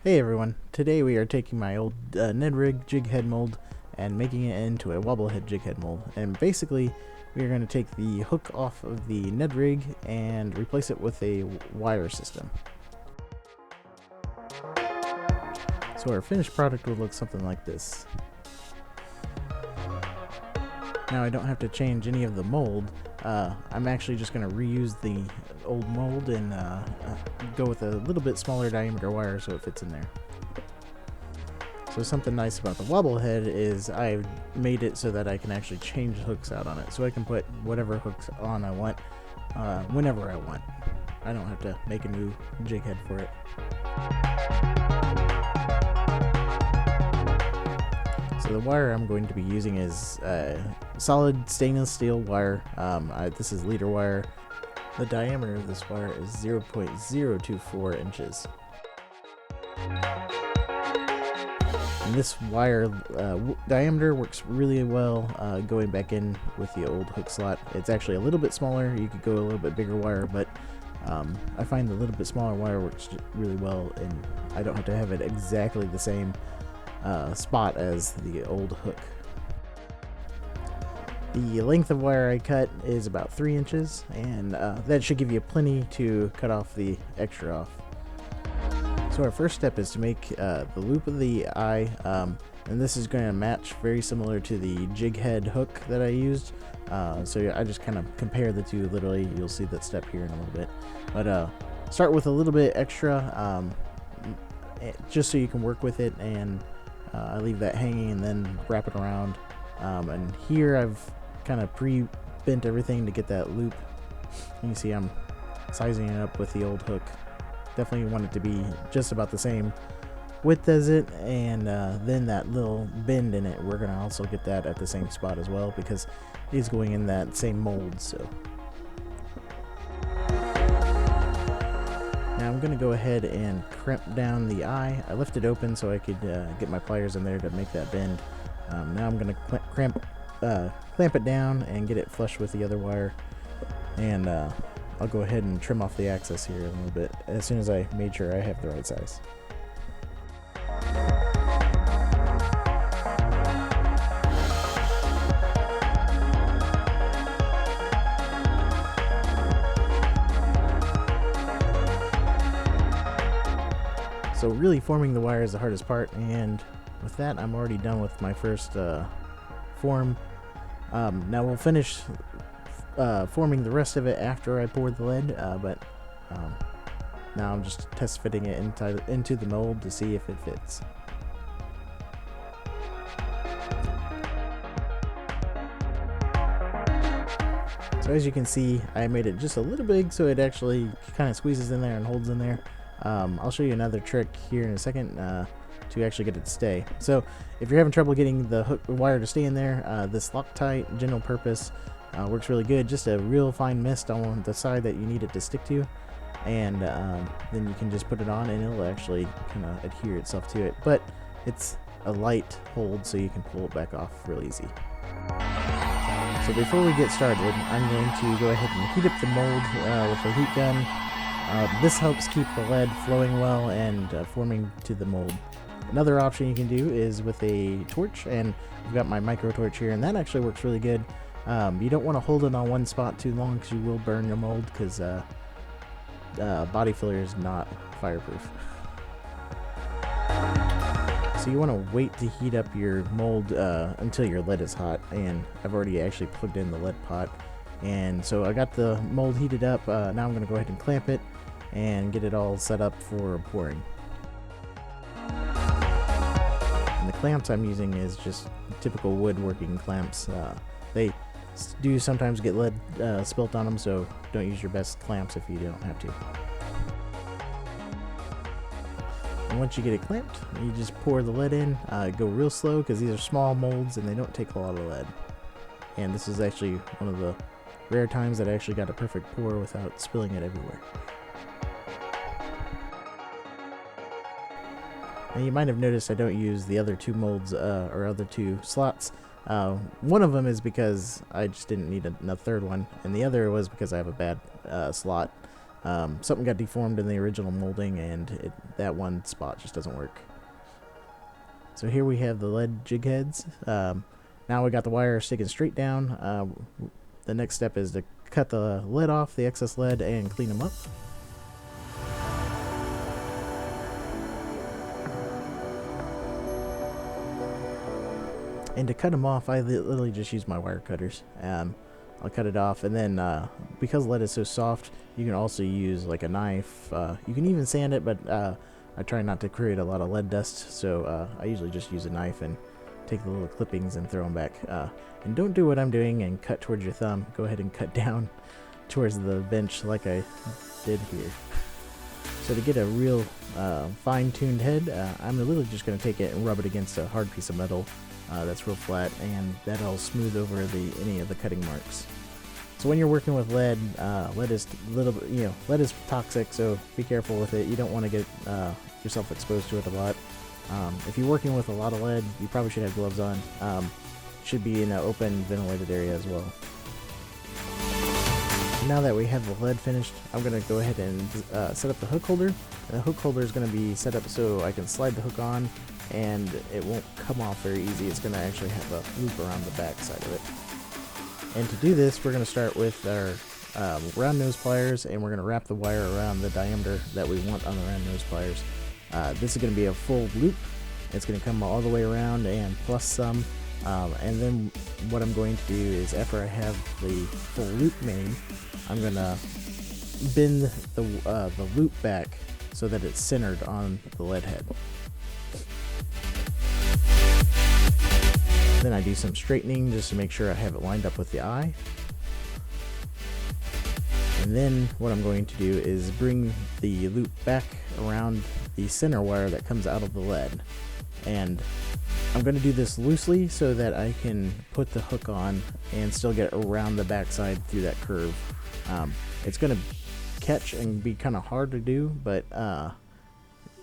Hey everyone, today we are taking my old NED rig jig head mold and making it into a wobble head jig head mold. And basically we are going to take the hook off of the NED rig and replace it with a wire system. So our finished product will look something like this. Now I don't have to change any of the mold. I'm actually just going to reuse the old mold and go with a little bit smaller diameter wire so it fits in there. So something nice about the wobble head is I've made it so that I can actually change hooks out on it. So I can put whatever hooks on I want whenever I want. I don't have to make a new jig head for it. So the wire I'm going to be using is solid stainless steel wire. This is leader wire. The diameter of this wire is 0.024 inches. And this wire diameter works really well going back in with the old hook slot. It's actually a little bit smaller. You could go a little bit bigger wire, but I find the little bit smaller wire works really well, and I don't have to have it exactly the same spot as the old hook. The length of wire I cut is about 3 inches, and that should give you plenty to cut off the extra off. So our first step is to make the loop of the eye, and this is going to match very similar to the jig head hook that I used. So I just kind of compare the two. Literally, you'll see that step here in a little bit. But start with a little bit extra, just so you can work with it, and I leave that hanging and then wrap it around. And here I've kind of pre-bent everything to get that loop. You can see I'm sizing it up with the old hook. Definitely want it to be just about the same width as it, and then that little bend in it, we're going to also get that at the same spot as well because it's going in that same mold. So now I'm going to go ahead and crimp down the eye. I left it open so I could get my pliers in there to make that bend. Now I'm going to clamp it down and get it flush with the other wire, and I'll go ahead and trim off the access here a little bit as soon as I made sure I have the right size. So really forming the wire is the hardest part, and with that I'm already done with my first form. Now we'll finish forming the rest of it after I pour the lead, but now I'm just test fitting it into the mold to see if it fits. So as you can see, I made it just a little big so it actually kind of squeezes in there and holds in there. I'll show you another trick here in a second to actually get it to stay. So if you're having trouble getting the wire to stay in there, this Loctite general purpose works really good. Just a real fine mist on the side that you need it to stick to, and then you can just put it on and it'll actually kind of adhere itself to it. But it's a light hold, so you can pull it back off real easy. So before we get started, I'm going to go ahead and heat up the mold with a heat gun. This helps keep the lead flowing well and forming to the mold. Another option you can do is with a torch, and I've got my micro torch here, and that actually works really good. You don't want to hold it on one spot too long because you will burn your mold, because body filler is not fireproof. So you want to wait to heat up your mold until your lead is hot, and I've already actually plugged in the lead pot. And so I got the mold heated up. Now I'm going to go ahead and clamp it and get it all set up for pouring. And the clamps I'm using is just typical woodworking clamps. They do sometimes get lead spilt on them, so don't use your best clamps if you don't have to. And once you get it clamped, you just pour the lead in. Go real slow because these are small molds and they don't take a lot of lead. And this is actually one of the rare times that I actually got a perfect pour without spilling it everywhere. Now you might have noticed I don't use the other two molds or other two slots. One of them is because I just didn't need a third one, and the other was because I have a bad slot Something got deformed in the original molding, and that one spot just doesn't work. So here we have the lead jig heads. Now we got the wire sticking straight down. The next step is to cut the lead off, the excess lead, and clean them up. And to cut them off, I literally just use my wire cutters. I'll cut it off, and then because lead is so soft, you can also use like a knife. You can even sand it, but I try not to create a lot of lead dust, so I usually just use a knife and take the little clippings and throw them back. And don't do what I'm doing and cut towards your thumb. Go ahead and cut down towards the bench like I did here. So to get a real fine-tuned head, I'm literally just going to take it and rub it against a hard piece of metal that's real flat, and that'll smooth over any of the cutting marks. So when you're working with lead, lead is toxic, so be careful with it. You don't want to get yourself exposed to it a lot. If you're working with a lot of lead, you probably should have gloves on. Should be in an open, ventilated area as well. Now that we have the lead finished, I'm going to go ahead and set up the hook holder. The hook holder is going to be set up so I can slide the hook on, and it won't come off very easy. It's going to actually have a loop around the back side of it. And to do this, we're going to start with our round nose pliers, and we're going to wrap the wire around the diameter that we want on the round nose pliers. This is going to be a full loop. It's going to come all the way around and plus some. And then what I'm going to do is, after I have the full loop made, I'm going to bend the loop back so that it's centered on the lead head. Then I do some straightening just to make sure I have it lined up with the eye. And then what I'm going to do is bring the loop back around the center wire that comes out of the lead. And I'm going to do this loosely so that I can put the hook on and still get around the backside through that curve. It's going to catch and be kind of hard to do, but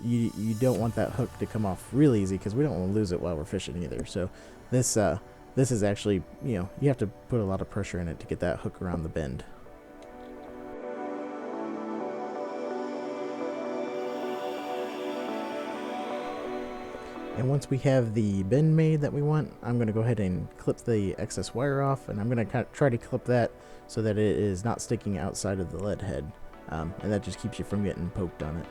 you don't want that hook to come off real easy, because we don't want to lose it while we're fishing either. So this is actually, you have to put a lot of pressure in it to get that hook around the bend. And once we have the bend made that we want, I'm going to go ahead and clip the excess wire off, and I'm going to try to clip that so that it is not sticking outside of the lead head, and that just keeps you from getting poked on it.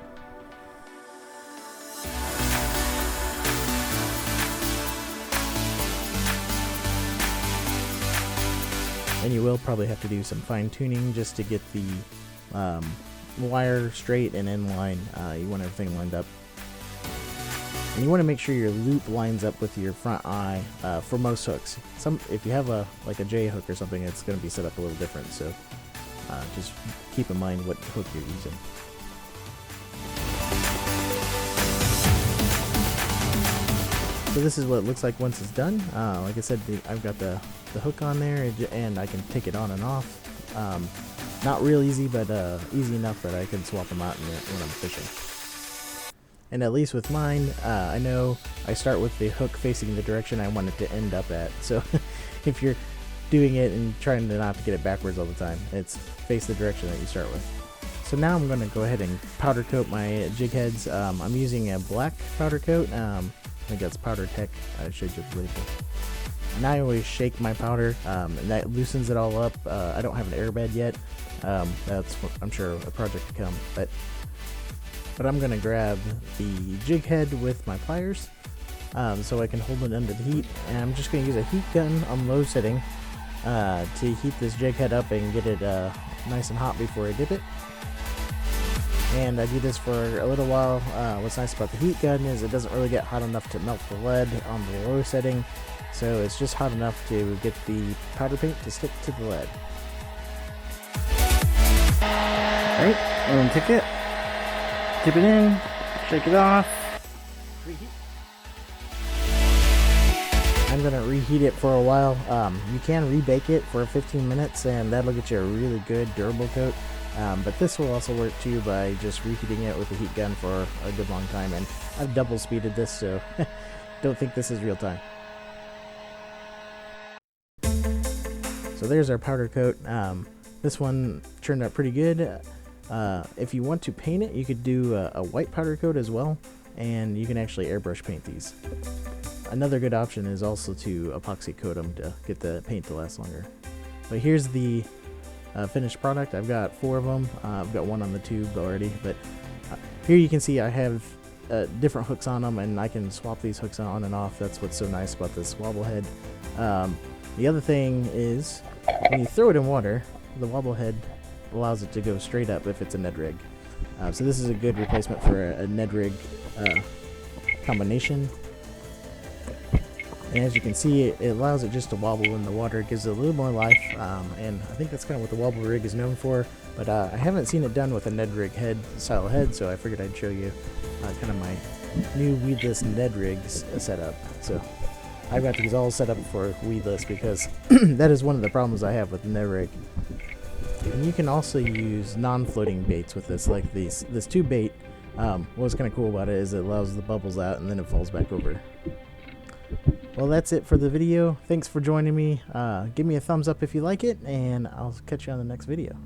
And you will probably have to do some fine tuning just to get the wire straight and in line. You want everything lined up. And you want to make sure your loop lines up with your front eye for most hooks. If you have like a J hook or something, it's going to be set up a little different. So just keep in mind what hook you're using. So this is what it looks like once it's done. Like I said, I've got the hook on there, and I can take it on and off. Not real easy, but easy enough that I can swap them out when I'm fishing. And at least with mine, I know I start with the hook facing the direction I want it to end up at. So if you're doing it and trying to not to get it backwards all the time, it's face the direction that you start with. So now I'm going to go ahead and powder coat my jig heads. I'm using a black powder coat. I think that's Powder Tech. I showed you the label. And I always shake my powder, and that loosens it all up. I don't have an airbed yet. That's, I'm sure, a project to come. But I'm going to grab the jig head with my pliers so I can hold it under the heat. And I'm just going to use a heat gun on low setting to heat this jig head up and get it nice and hot before I dip it. And I do this for a little while. What's nice about the heat gun is it doesn't really get hot enough to melt the lead on the low setting. So it's just hot enough to get the powder paint to stick to the lead. Alright, and take it. Dip it in, shake it off. Reheat. I'm going to reheat it for a while. You can rebake it for 15 minutes, and that'll get you a really good durable coat. But this will also work too by just reheating it with the heat gun for a good long time. And I've double speeded this, so don't think this is real time. So there's our powder coat. This one turned out pretty good. If you want to paint it, you could do a white powder coat as well, and you can actually airbrush paint these. Another good option is also to epoxy coat them to get the paint to last longer. But here's the finished product. I've got 4 of them. I've got one on the tube already, but here you can see I have different hooks on them, and I can swap these hooks on and off. That's what's so nice about this wobble head. The other thing is, when you throw it in water, the wobble head allows it to go straight up if it's a Ned rig. So this is a good replacement for a Ned rig combination. And as you can see, it allows it just to wobble in the water. It gives it a little more life, and I think that's kind of what the wobble rig is known for. But I haven't seen it done with a Ned rig style head, so I figured I'd show you kind of my new weedless Ned rigs setup. So I've got these all set up for weedless because that is one of the problems I have with the Ned rig. And you can also use non-floating baits with this, like this tube bait. What's kind of cool about it is it allows the bubbles out and then it falls back over. Well, that's it for the video. Thanks for joining me. Give me a thumbs up if you like it, and I'll catch you on the next video.